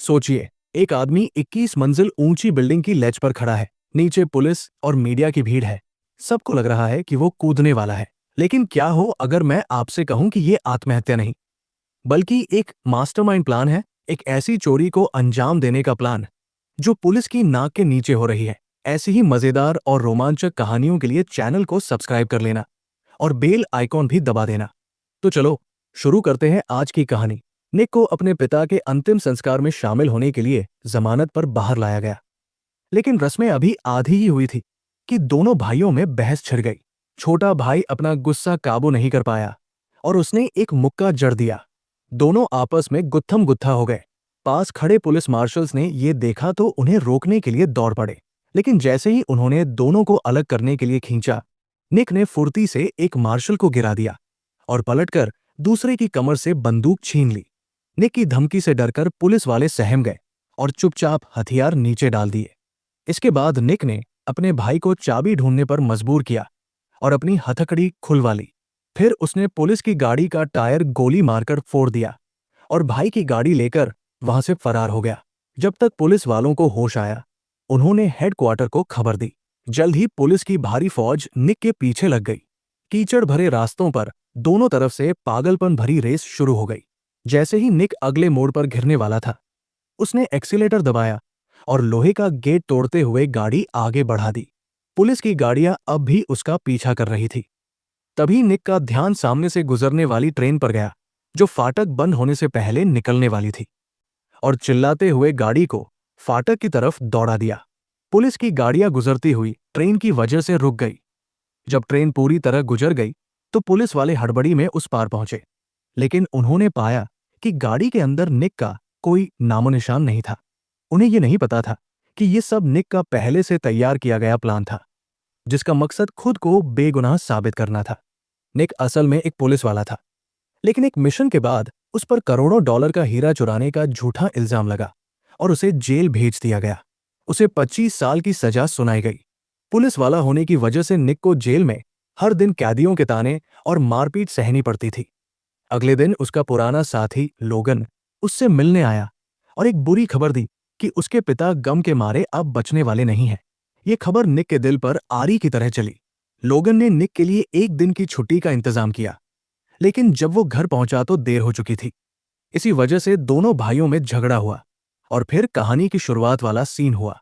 सोचिए, एक आदमी 21 मंजिल ऊंची बिल्डिंग की लेज पर खड़ा है। नीचे पुलिस और मीडिया की भीड़ है। सबको लग रहा है कि वो कूदने वाला है। लेकिन क्या हो अगर मैं आपसे कहूं कि ये आत्महत्या नहीं, बल्कि एक मास्टरमाइंड प्लान है। एक ऐसी चोरी को अंजाम देने का प्लान जो पुलिस की नाक के नीचे हो रही है। ऐसी ही मजेदार और रोमांचक कहानियों के लिए चैनल को सब्सक्राइब कर लेना और बेल आइकॉन भी दबा देना। तो चलो शुरू करते हैं आज की कहानी। निक को अपने पिता के अंतिम संस्कार में शामिल होने के लिए जमानत पर बाहर लाया गया। लेकिन रस्में अभी आधी ही हुई थी कि दोनों भाइयों में बहस छिड़ गई। छोटा भाई अपना गुस्सा काबू नहीं कर पाया और उसने एक मुक्का जड़ दिया। दोनों आपस में गुत्थम गुत्था हो गए। पास खड़े पुलिस मार्शल्स ने ये देखा तो उन्हें रोकने के लिए दौड़ पड़े। लेकिन जैसे ही उन्होंने दोनों को अलग करने के लिए खींचा, निक ने फुर्ती से एक मार्शल को गिरा दिया और पलटकर दूसरे की कमर से बंदूक छीन ली। निक की धमकी से डरकर पुलिस वाले सहम गए और चुपचाप हथियार नीचे डाल दिए। इसके बाद निक ने अपने भाई को चाबी ढूंढने पर मजबूर किया और अपनी हथकड़ी खुलवा ली। फिर उसने पुलिस की गाड़ी का टायर गोली मारकर फोड़ दिया और भाई की गाड़ी लेकर वहां से फरार हो गया। जब तक पुलिस वालों को होश आया, उन्होंने हेडक्वार्टर को खबर दी। जल्द ही पुलिस की भारी फौज निक के पीछे लग गई। कीचड़ भरे रास्तों पर दोनों तरफ से पागलपन भरी रेस शुरू हो गई। जैसे ही निक अगले मोड़ पर घिरने वाला था, उसने एक्सीलेटर दबाया और लोहे का गेट तोड़ते हुए गाड़ी आगे बढ़ा दी। पुलिस की गाड़ियां अब भी उसका पीछा कर रही थी। तभी निक का ध्यान सामने से गुजरने वाली ट्रेन पर गया, जो फाटक बंद होने से पहले निकलने वाली थी, और चिल्लाते हुए गाड़ी को फाटक की तरफ दौड़ा दिया। पुलिस की गाड़ियां गुजरती हुई ट्रेन की वजह से रुक गई। जब ट्रेन पूरी तरह गुजर गई तो पुलिस वाले हड़बड़ी में उस पार पहुंचे। लेकिन उन्होंने पाया कि गाड़ी के अंदर निक का कोई नामोनिशान नहीं था। उन्हें यह नहीं पता था कि यह सब निक का पहले से तैयार किया गया प्लान था, जिसका मकसद खुद को बेगुनाह साबित करना था। निक असल में एक पुलिस वाला था, लेकिन एक मिशन के बाद उस पर करोड़ों डॉलर का हीरा चुराने का झूठा इल्जाम लगा और उसे जेल भेज दिया गया। उसे 25 साल की सजा सुनाई गई। पुलिस वाला होने की वजह से निक को जेल में हर दिन कैदियों के ताने और मारपीट सहनी पड़ती थी। अगले दिन उसका पुराना साथी लोगन उससे मिलने आया और एक बुरी खबर दी कि उसके पिता गम के मारे अब बचने वाले नहीं हैं। ये खबर निक के दिल पर आरी की तरह चली। लोगन ने निक के लिए एक दिन की छुट्टी का इंतजाम किया, लेकिन जब वो घर पहुंचा तो देर हो चुकी थी। इसी वजह से दोनों भाइयों में झगड़ा हुआ और फिर कहानी की शुरुआत वाला सीन हुआ।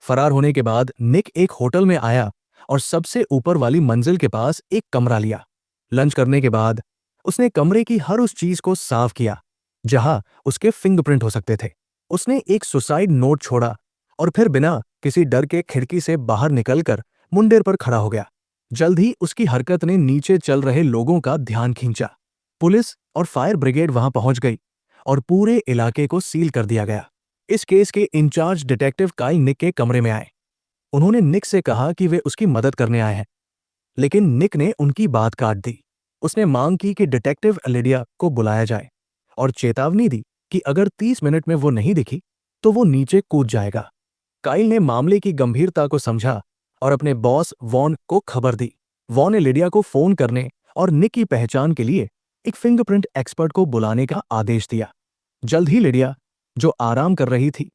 फरार होने के बाद निक एक होटल में आया और सबसे ऊपर वाली मंजिल के पास एक कमरा लिया। लंच करने के बाद उसने कमरे की हर उस चीज को साफ किया जहां उसके फिंगरप्रिंट हो सकते थे। उसने एक सुसाइड नोट छोड़ा और फिर बिना किसी डर के खिड़की से बाहर निकलकर मुंडेर पर खड़ा हो गया। जल्द ही उसकी हरकत ने नीचे चल रहे लोगों का ध्यान खींचा। पुलिस और फायर ब्रिगेड वहां पहुंच गई और पूरे इलाके को सील कर दिया गया। इस केस के इंचार्ज डिटेक्टिव काइल निक के कमरे में आए। उन्होंने निक से कहा कि वे उसकी मदद करने आए हैं, लेकिन निक ने उनकी बात काट दी। उसने मांग की कि डिटेक्टिव लिडिया को बुलाया जाए और चेतावनी दी कि अगर 30 मिनट में वो नहीं दिखी तो वो नीचे कूद जाएगा। काइल ने मामले की गंभीरता को समझा और अपने बॉस वॉन को खबर दी। वॉन ने लिडिया को फोन करने और निक की पहचान के लिए एक फिंगरप्रिंट एक्सपर्ट को बुलाने का आदेश दिया। जल्द ही लिडिया, जो आराम कर रही थी,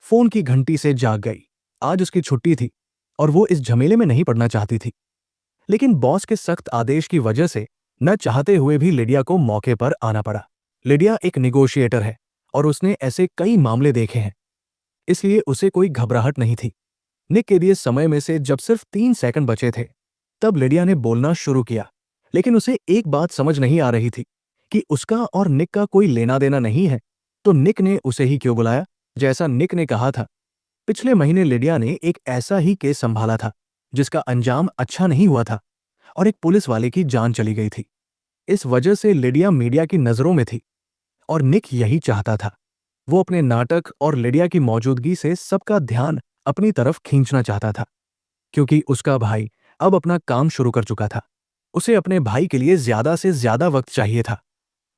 फोन की घंटी से जाग गई। आज उसकी छुट्टी थी और वो इस झमेले में नहीं पड़ना चाहती थी। लेकिन बॉस के सख्त आदेश की वजह से न चाहते हुए भी लिडिया को मौके पर आना पड़ा। लिडिया एक निगोशिएटर है और उसने ऐसे कई मामले देखे हैं, इसलिए उसे कोई घबराहट नहीं थी। निक के दिए समय में से जब सिर्फ 3 सेकंड बचे थे, तब लिडिया ने बोलना शुरू किया। लेकिन उसे एक बात समझ नहीं आ रही थी कि उसका और निक का कोई लेना देना नहीं है, तो निक ने उसे ही क्यों बुलाया। जैसा निक ने कहा था, पिछले महीने लिडिया ने एक ऐसा ही केस संभाला था जिसका अंजाम अच्छा नहीं हुआ था और एक पुलिस वाले की जान चली गई थी। इस वजह से लिडिया मीडिया की नजरों में थी और निक यही चाहता था। वो अपने नाटक और लिडिया की मौजूदगी से सबका ध्यान अपनी तरफ खींचना चाहता था, क्योंकि उसका भाई अब अपना काम शुरू कर चुका था। उसे अपने भाई के लिए ज्यादा से ज्यादा वक्त चाहिए था।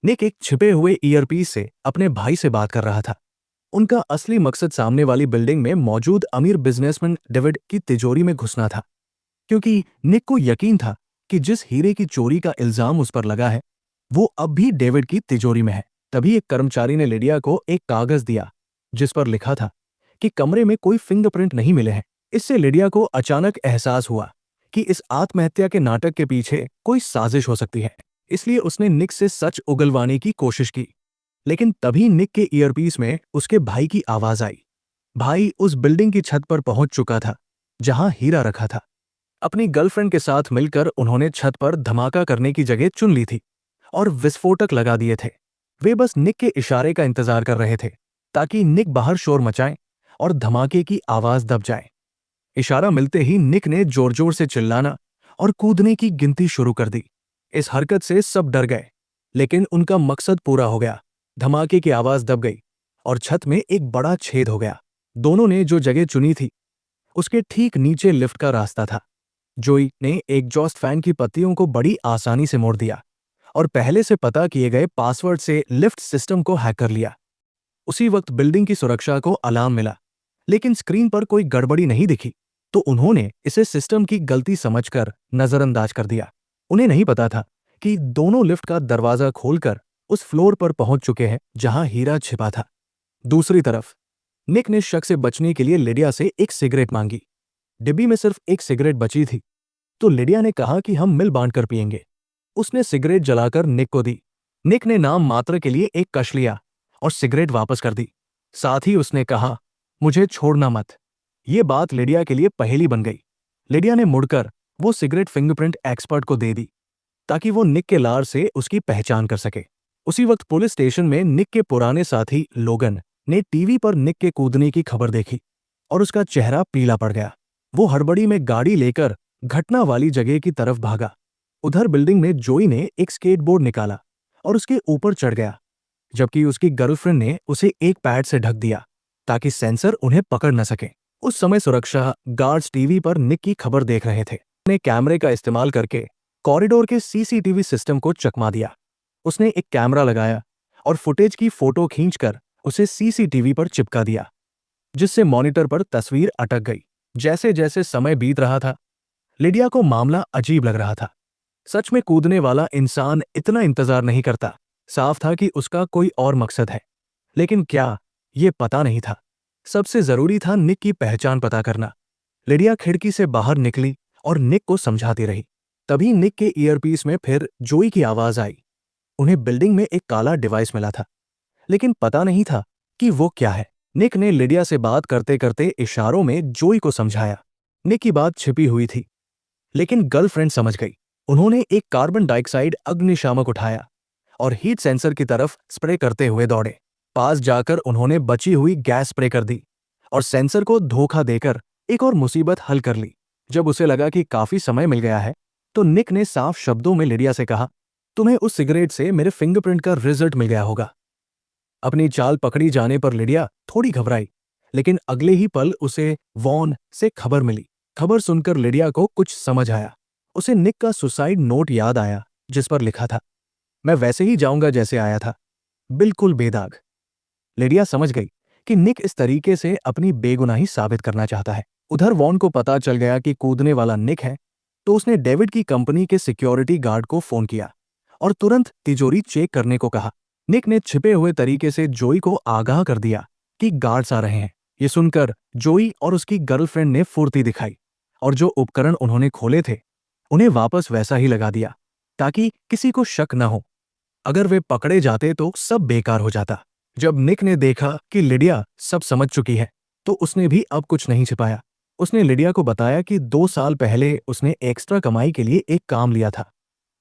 निक एक छिपे हुए ईयरपीस से अपने भाई से बात कर रहा था। उनका असली मकसद सामने वाली बिल्डिंग में मौजूद अमीर बिजनेसमैन डेविड की तिजोरी में घुसना था, क्योंकि निक को यकीन था कि जिस हीरे की चोरी का इल्जाम उस पर लगा है, वो अब भी डेविड की तिजोरी में है। तभी एक कर्मचारी ने लिडिया को एक कागज दिया जिस पर लिखा था कि कमरे में कोई फिंगरप्रिंट नहीं मिले हैं। इससे लिडिया को अचानक एहसास हुआ कि इस आत्महत्या के नाटक के पीछे कोई साजिश हो सकती है। इसलिए उसने निक से सच उगलवाने की कोशिश की। लेकिन तभी निक के ईयरपीस में उसके भाई की आवाज आई। भाई उस बिल्डिंग की छत पर पहुंच चुका था जहां हीरा रखा था। अपनी गर्लफ्रेंड के साथ मिलकर उन्होंने छत पर धमाका करने की जगह चुन ली थी और विस्फोटक लगा दिए थे। वे बस निक के इशारे का इंतजार कर रहे थे ताकि निक बाहर शोर मचाए और धमाके की आवाज दब जाए। इशारा मिलते ही निक ने जोर जोर से चिल्लाना और कूदने की गिनती शुरू कर दी। इस हरकत से सब डर गए, लेकिन उनका मकसद पूरा हो गया। धमाके की आवाज दब गई और छत में एक बड़ा छेद हो गया। दोनों ने जो जगह चुनी थी उसके ठीक नीचे लिफ्ट का रास्ता था। जोई ने एग्जॉस्ट फैन की पत्तियों को बड़ी आसानी से मोड़ दिया और पहले से पता किए गए पासवर्ड से लिफ्ट सिस्टम को हैक कर लिया। उसी वक्त बिल्डिंग की सुरक्षा को अलार्म मिला, लेकिन स्क्रीन पर कोई गड़बड़ी नहीं दिखी, तो उन्होंने इसे सिस्टम की गलती समझकर नजरअंदाज कर दिया। उन्हें नहीं पता था कि दोनों लिफ्ट का दरवाजा खोलकर उस फ्लोर पर पहुंच चुके हैं जहां हीरा छिपा था। दूसरी तरफ निक ने शक से बचने के लिए लिडिया से एक सिगरेट मांगी। डिब्बी में सिर्फ एक सिगरेट बची थी, तो लिडिया ने कहा कि हम मिल बांट कर पिएंगे। उसने सिगरेट जलाकर निक को दी। निक ने नाम मात्र के लिए एक कश लिया और सिगरेट वापस कर दी। साथ ही उसने कहा, मुझे छोड़ना मत। ये बात लिडिया के लिए पहेली बन गई। लिडिया ने मुड़कर वो सिगरेट फिंगरप्रिंट एक्सपर्ट को दे दी ताकि वो निक के लार से उसकी पहचान कर सके। उसी वक्त पुलिस स्टेशन में निक के पुराने साथी लोगन ने टीवी पर निक के कूदने की खबर देखी और उसका चेहरा पीला पड़ गया। वो हड़बड़ी में गाड़ी लेकर घटना वाली जगह की तरफ भागा। उधर बिल्डिंग में जोई ने एक स्केटबोर्ड निकाला और उसके ऊपर चढ़ गया, जबकि उसकी गर्लफ्रेंड ने उसे एक पैड से ढक दिया ताकि सेंसर उन्हें पकड़ न सके। उस समय सुरक्षा गार्ड्स टीवी पर निक की खबर देख रहे थे। उसने कैमरे का इस्तेमाल करके कॉरिडोर के सीसीटीवी सिस्टम को चकमा दिया। उसने एक कैमरा लगाया और फुटेज की फोटो खींचकर उसे सीसीटीवी पर चिपका दिया, जिससे मॉनिटर पर तस्वीर अटक गई। जैसे जैसे समय बीत रहा था, लिडिया को मामला अजीब लग रहा था। सच में कूदने वाला इंसान इतना इंतजार नहीं करता। साफ था कि उसका कोई और मकसद है, लेकिन क्या, ये पता नहीं था। सबसे जरूरी था निक की पहचान पता करना। लिडिया खिड़की से बाहर निकली और निक को समझाती रही। तभी निक के ईयरपीस में फिर जोई की आवाज आई। उन्हें बिल्डिंग में एक काला डिवाइस मिला था, लेकिन पता नहीं था कि वो क्या है। निक ने लिडिया से बात करते करते इशारों में जोई को समझाया। निक की बात छिपी हुई थी, लेकिन गर्लफ्रेंड समझ गई। उन्होंने एक कार्बन डाइऑक्साइड अग्निशामक उठाया और हीट सेंसर की तरफ स्प्रे करते हुए दौड़े। पास जाकर उन्होंने बची हुई गैस स्प्रे कर दी और सेंसर को धोखा देकर एक और मुसीबत हल कर ली। जब उसे लगा कि काफी समय मिल गया है, तो निक ने साफ शब्दों में लिडिया से कहा, तुम्हें उस सिगरेट से मेरे फिंगरप्रिंट का रिजल्ट मिल गया होगा। अपनी चाल पकड़ी जाने पर लिडिया थोड़ी घबराई, लेकिन अगले ही पल उसे वॉन से खबर मिली। खबर सुनकर लिडिया को कुछ समझ आया। उसे निक का सुसाइड नोट याद आया, जिस पर लिखा था, मैं वैसे ही जाऊंगा जैसे आया था, बिल्कुल बेदाग। लिडिया समझ गई कि निक इस तरीके से अपनी बेगुनाही साबित करना चाहता है। उधर वॉन को पता चल गया कि कूदने वाला निक है, तो उसने डेविड की कंपनी के सिक्योरिटी गार्ड को फोन किया और तुरंत तिजोरी चेक करने को कहा। निक ने छिपे हुए तरीके से जोई को आगाह कर दिया कि गार्ड्स आ रहे हैं। ये सुनकर जोई और उसकी गर्लफ्रेंड ने फुर्ती दिखाई और जो उपकरण उन्होंने खोले थे उन्हें वापस वैसा ही लगा दिया ताकि किसी को शक न हो। अगर वे पकड़े जाते तो सब बेकार हो जाता। जब निक ने देखा कि लिडिया सब समझ चुकी है, तो उसने भी अब कुछ नहीं छिपाया। उसने लिडिया को बताया कि 2 साल पहले उसने एक्स्ट्रा कमाई के लिए एक काम लिया था।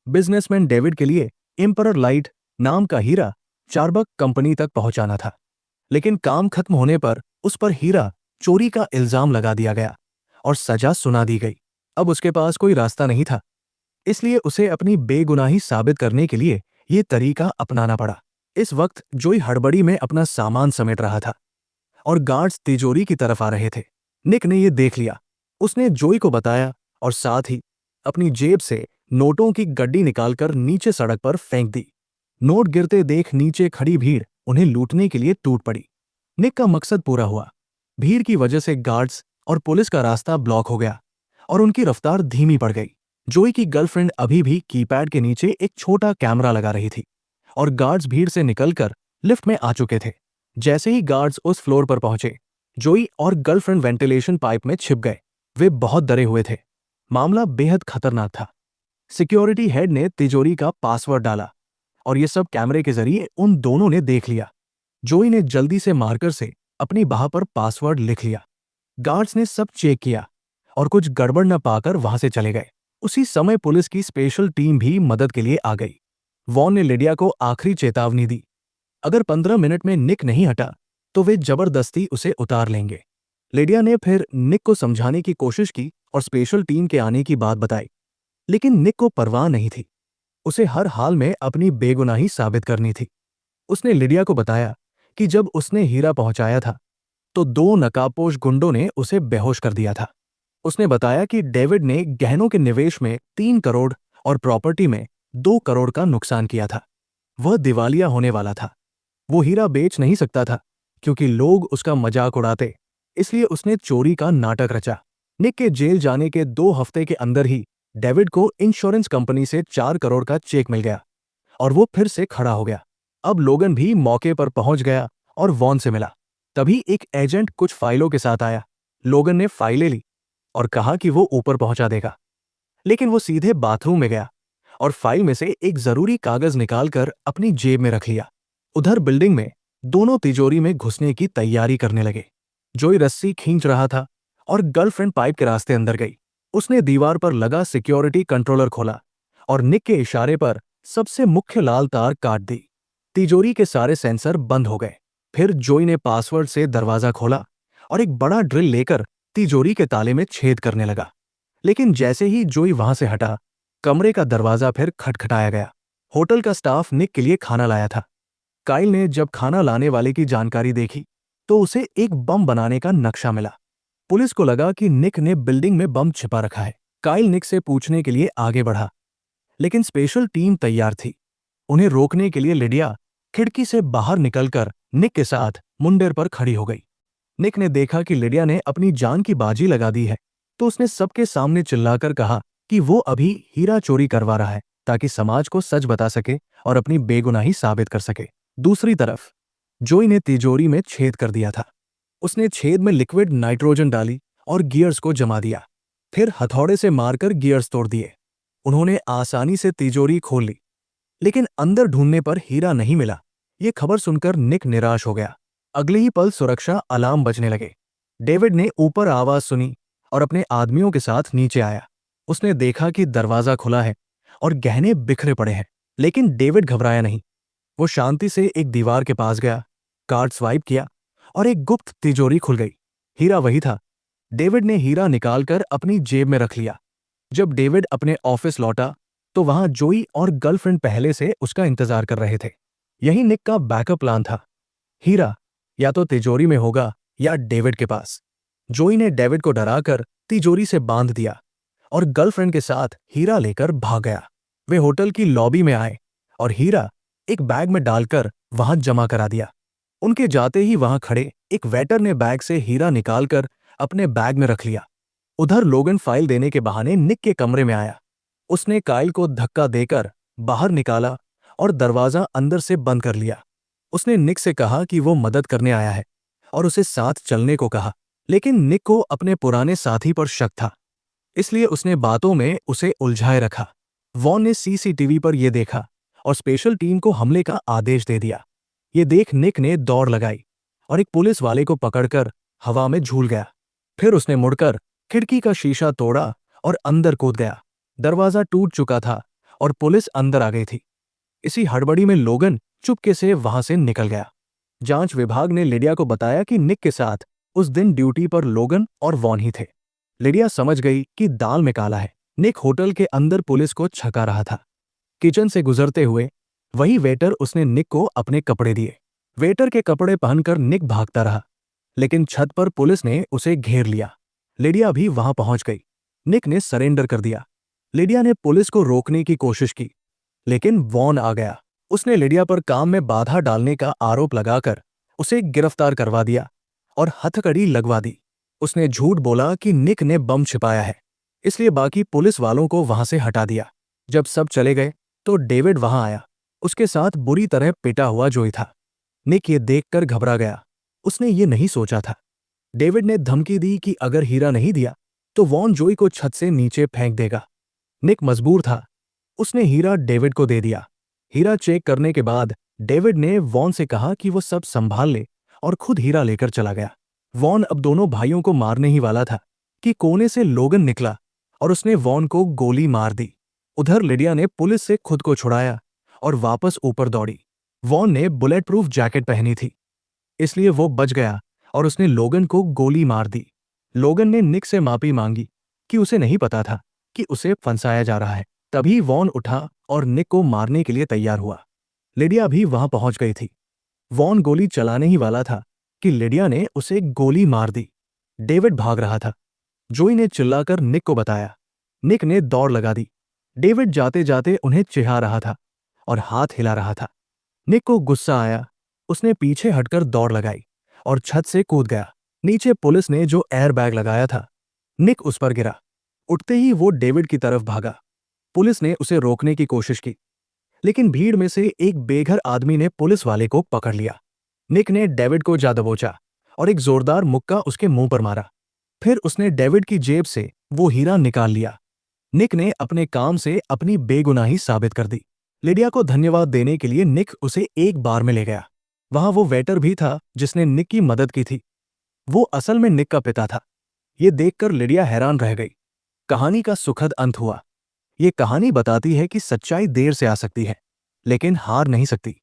बिजनेसमैन डेविड के लिए एम्परर लाइट नाम का हीरा चारबक कंपनी तक पहुंचाना था, लेकिन काम खत्म होने पर उस पर हीरा चोरी का इल्जाम लगा दिया गया और सजा सुना दी गई। अब उसके पास कोई रास्ता नहीं था, इसलिए उसे अपनी बेगुनाही साबित करने के लिए ये तरीका अपनाना पड़ा। इस वक्त जोई हड़बड़ी में अपना सामान समेट रहा था और गार्ड्स तिजोरी की तरफ आ रहे थे। निक ने यह देख लिया। उसने जोई को बताया और साथ ही अपनी जेब से नोटों की गड्डी निकालकर नीचे सड़क पर फेंक दी। नोट गिरते देख नीचे खड़ी भीड़ उन्हें लूटने के लिए टूट पड़ी। निक का मकसद पूरा हुआ। भीड़ की वजह से गार्ड्स और पुलिस का रास्ता ब्लॉक हो गया और उनकी रफ्तार धीमी पड़ गई। जोई की गर्लफ्रेंड अभी भी कीपैड के नीचे एक छोटा कैमरा लगा रही थी और गार्ड्स भीड़ से निकलकर लिफ्ट में आ चुके थे। जैसे ही गार्ड्स उस फ्लोर पर पहुंचे, जोई और गर्लफ्रेंड वेंटिलेशन पाइप में छिप गए। वे बहुत डरे हुए थे। मामला बेहद खतरनाक था। सिक्योरिटी हेड ने तिजोरी का पासवर्ड डाला और ये सब कैमरे के जरिए उन दोनों ने देख लिया। जोई ने जल्दी से मार्कर से अपनी बाह पर पासवर्ड लिख लिया। गार्ड्स ने सब चेक किया और कुछ गड़बड़ न पाकर वहां से चले गए। उसी समय पुलिस की स्पेशल टीम भी मदद के लिए आ गई। वॉन ने लिडिया को आखिरी चेतावनी दी, अगर 15 मिनट में निक नहीं हटा तो वे जबरदस्ती उसे उतार लेंगे। लिडिया ने फिर निक को समझाने की कोशिश की और स्पेशल टीम के आने की बात बताई, लेकिन निक को परवाह नहीं थी। उसे हर हाल में अपनी बेगुनाही साबित करनी थी। उसने लिडिया को बताया कि जब उसने हीरा पहुंचाया था तो 2 नकाबपोश गुंडों ने उसे बेहोश कर दिया था। उसने बताया कि डेविड ने गहनों के निवेश में 3 करोड़ और प्रॉपर्टी में 2 करोड़ का नुकसान किया था। वह दिवालिया होने वाला था। वो हीरा बेच नहीं सकता था क्योंकि लोग उसका मजाक उड़ाते, इसलिए उसने चोरी का नाटक रचा। निक के जेल जाने के 2 हफ्ते के अंदर ही डेविड को इंश्योरेंस कंपनी से 4 करोड़ का चेक मिल गया और वो फिर से खड़ा हो गया। अब लोगन भी मौके पर पहुंच गया और वॉन से मिला। तभी एक एजेंट कुछ फाइलों के साथ आया। लोगन ने फाइलें ली और कहा कि वो ऊपर पहुंचा देगा, लेकिन वो सीधे बाथरूम में गया और फाइल में से एक जरूरी कागज निकालकर अपनी जेब में रख लिया। उधर बिल्डिंग में दोनों तिजोरी में घुसने की तैयारी करने लगे। जोई रस्सी खींच रहा था और गर्लफ्रेंड पाइप के रास्ते अंदर गई। उसने दीवार पर लगा सिक्योरिटी कंट्रोलर खोला और निक के इशारे पर सबसे मुख्य लाल तार काट दी। तिजोरी के सारे सेंसर बंद हो गए। फिर जोई ने पासवर्ड से दरवाजा खोला और एक बड़ा ड्रिल लेकर तिजोरी के ताले में छेद करने लगा। लेकिन जैसे ही जोई वहां से हटा, कमरे का दरवाजा फिर खटखटाया गया। होटल का स्टाफ निक के लिए खाना लाया था। काइल ने जब खाना लाने वाले की जानकारी देखी तो उसे एक बम बनाने का नक्शा मिला। पुलिस को लगा कि निक ने बिल्डिंग में बम छिपा रखा है। काइल निक से पूछने के लिए आगे बढ़ा, लेकिन स्पेशल टीम तैयार थी। उन्हें रोकने के लिए लिडिया खिड़की से बाहर निकलकर निक के साथ मुंडेर पर खड़ी हो गई। निक ने देखा कि लिडिया ने अपनी जान की बाजी लगा दी है, तो उसने सबके सामने चिल्लाकर कहा कि वो अभी हीरा चोरी करवा रहा है ताकि समाज को सच बता सके और अपनी बेगुनाही साबित कर सके। दूसरी तरफ जोई ने तिजोरी में छेद कर दिया था। उसने छेद में लिक्विड नाइट्रोजन डाली और गियर्स को जमा दिया। फिर हथौड़े से मारकर गियर्स तोड़ दिए। उन्होंने आसानी से तिजोरी खोल ली, लेकिन अंदर ढूंढने पर हीरा नहीं मिला। ये खबर सुनकर निक निराश हो गया। अगले ही पल सुरक्षा अलार्म बजने लगे। डेविड ने ऊपर आवाज सुनी और अपने आदमियों के साथ नीचे आया। उसने देखा कि दरवाजा खुला है और गहने बिखरे पड़े हैं, लेकिन डेविड घबराया नहीं। वो शांति से एक दीवार के पास गया, कार्ड स्वाइप किया और एक गुप्त तिजोरी खुल गई। हीरा वही था। डेविड ने हीरा निकालकर अपनी जेब में रख लिया। जब डेविड अपने ऑफिस लौटा तो वहां जोई और गर्लफ्रेंड पहले से उसका इंतजार कर रहे थे। यही निक का बैकअप प्लान था। हीरा या तो तिजोरी में होगा या डेविड के पास। जोई ने डेविड को डराकर तिजोरी से बांध दिया और गर्लफ्रेंड के साथ हीरा लेकर भाग गया। वे होटल की लॉबी में आए और हीरा एक बैग में डालकर वहां जमा करा दिया। उनके जाते ही वहां खड़े एक वेटर ने बैग से हीरा निकालकर अपने बैग में रख लिया। उधर लोगन फाइल देने के बहाने निक के कमरे में आया। उसने काइल को धक्का देकर बाहर निकाला और दरवाजा अंदर से बंद कर लिया। उसने निक से कहा कि वो मदद करने आया है और उसे साथ चलने को कहा, लेकिन निक को अपने पुराने साथी पर शक था, इसलिए उसने बातों में उसे उलझाए रखा। वॉन ने सीसीटीवी पर यह देखा और स्पेशल टीम को हमले का आदेश दे दिया। ये देख निक ने दौड़ लगाई और एक पुलिस वाले को पकड़कर हवा में झूल गया। फिर उसने मुड़कर खिड़की का शीशा तोड़ा और अंदर कूद गया। दरवाजा टूट चुका था और पुलिस अंदर आ गई थी। इसी हड़बड़ी में लोगन चुपके से वहां से निकल गया। जांच विभाग ने लिडिया को बताया कि निक के साथ उस दिन ड्यूटी पर लोगन और वॉन ही थे। लिडिया समझ गई कि दाल में काला है। निक होटल के अंदर पुलिस को छका रहा था। किचन से गुजरते हुए वही वेटर उसने निक को अपने कपड़े दिए। वेटर के कपड़े पहनकर निक भागता रहा, लेकिन छत पर पुलिस ने उसे घेर लिया। लिडिया भी वहां पहुंच गई। निक ने सरेंडर कर दिया। लिडिया ने पुलिस को रोकने की कोशिश की, लेकिन वॉन आ गया। उसने लिडिया पर काम में बाधा डालने का आरोप लगाकर उसे गिरफ्तार करवा दिया और हथकड़ी लगवा दी। उसने झूठ बोला कि निक ने बम छिपाया है, इसलिए बाकी पुलिस वालों को वहां से हटा दिया। जब सब चले गए तो डेविड वहां आया। उसके साथ बुरी तरह पिटा हुआ जोई था। निक ये देखकर घबरा गया। उसने ये नहीं सोचा था। डेविड ने धमकी दी कि अगर हीरा नहीं दिया तो वॉन जोई को छत से नीचे फेंक देगा। निक मजबूर था। उसने हीरा डेविड को दे दिया। हीरा चेक करने के बाद डेविड ने वॉन से कहा कि वो सब संभाल ले और खुद हीरा लेकर चला गया। वॉन अब दोनों भाइयों को मारने ही वाला था कि कोने से लोगन निकला और उसने वॉन को गोली मार दी। उधर लिडिया ने पुलिस से खुद को छुड़ाया और वापस ऊपर दौड़ी। वॉन ने बुलेट प्रूफ जैकेट पहनी थी, इसलिए वो बच गया और उसने लोगन को गोली मार दी। लोगन ने निक से माफी मांगी कि उसे नहीं पता था कि उसे फंसाया जा रहा है। तभी वॉन उठा और निक को मारने के लिए तैयार हुआ। लिडिया भी वहां पहुंच गई थी। वॉन गोली चलाने ही वाला था कि लिडिया ने उसे गोली मार दी। डेविड भाग रहा था। जोई ने चिल्लाकर निक को बताया। निक ने दौड़ लगा दी। डेविड जाते जाते उन्हें चिढ़ा रहा था और हाथ हिला रहा था। निक को गुस्सा आया। उसने पीछे हटकर दौड़ लगाई और छत से कूद गया। नीचे पुलिस ने जो एयर बैग लगाया था, निक उस पर गिरा। उठते ही वो डेविड की तरफ भागा। पुलिस ने उसे रोकने की कोशिश की, लेकिन भीड़ में से एक बेघर आदमी ने पुलिस वाले को पकड़ लिया। निक ने डेविड को जा दबोचा और एक जोरदार मुक्का उसके मुंह पर मारा। फिर उसने डेविड की जेब से वो हीरा निकाल लिया। निक ने अपने काम से अपनी बेगुनाही साबित कर दी। लिडिया को धन्यवाद देने के लिए निक उसे एक बार में ले गया। वहां वो वेटर भी था जिसने निक की मदद की थी। वो असल में निक का पिता था। ये देखकर लिडिया हैरान रह गई। कहानी का सुखद अंत हुआ। ये कहानी बताती है कि सच्चाई देर से आ सकती है, लेकिन हार नहीं सकती।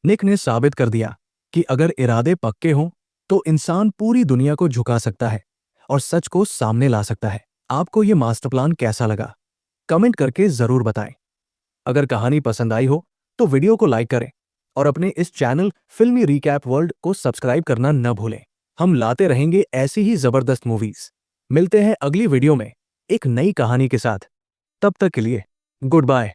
निक ने साबित कर दिया कि अगर इरादे पक्के हों तो इंसान पूरी दुनिया को झुका सकता है और सच को सामने ला सकता है। आपको ये मास्टर प्लान कैसा लगा? कमेंट करके जरूर बताएं। अगर कहानी पसंद आई हो तो वीडियो को लाइक करें और अपने इस चैनल फिल्मी रिकैप वर्ल्ड को सब्सक्राइब करना न भूलें। हम लाते रहेंगे ऐसी ही जबरदस्त मूवीज। मिलते हैं अगली वीडियो में एक नई कहानी के साथ। तब तक के लिए गुड बाय।